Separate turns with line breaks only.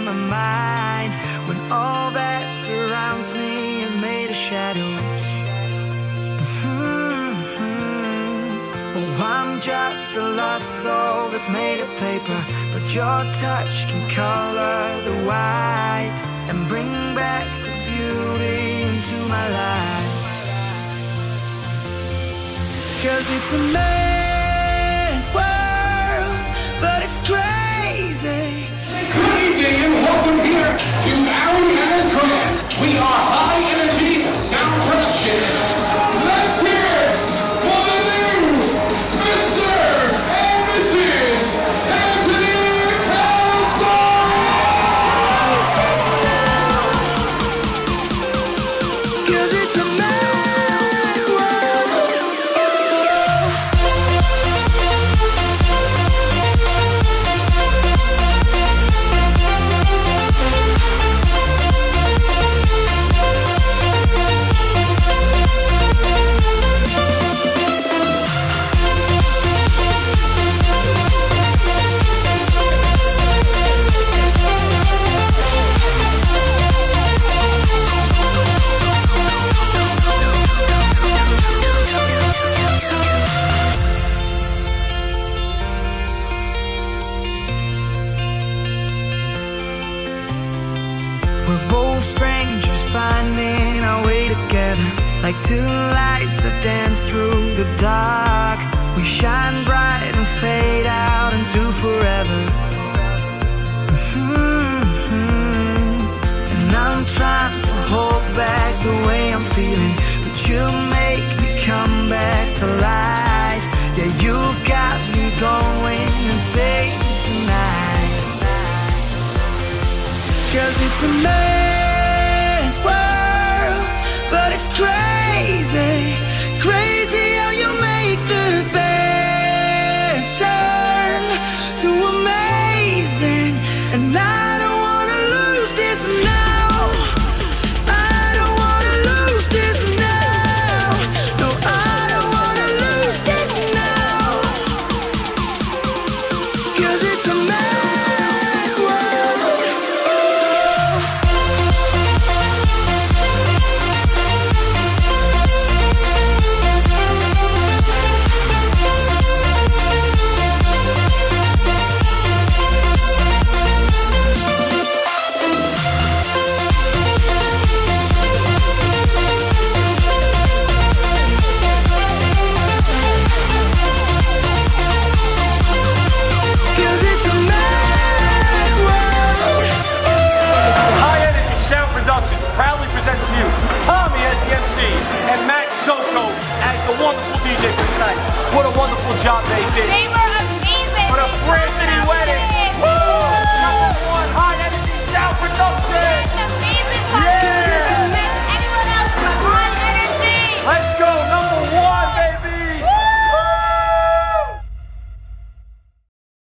my mind when all that surrounds me is made of shadows. Oh, I'm just a lost soul that's made of paper, but your touch can color the white and bring back the beauty into my life. 'Cause it's a mad world, but it's crazy.
Good evening and welcome here to Ariana's Grants. We are high energy sound production. Let's hear it for the new Mr. and Mrs. Anthony Halston.
'Cause it's a mad world. We're both strangers finding our way together, like two lights that dance through the dark. We shine bright and fade out into forever. And I'm trying to hold back the way I'm feeling, but you make me come back to life. Yeah, you've got me going insane tonight. 'Cause it's a mad world, but it's crazy, crazy how you make the bad turn to amazing. And I don't wanna lose this now. I don't wanna lose this now. No, I don't wanna lose this now. 'Cause it's a mad world.
High Energy Sound Production proudly presents to you Tommy as the MC and Matt Soko as the wonderful DJ for tonight. What a wonderful job they did.
They were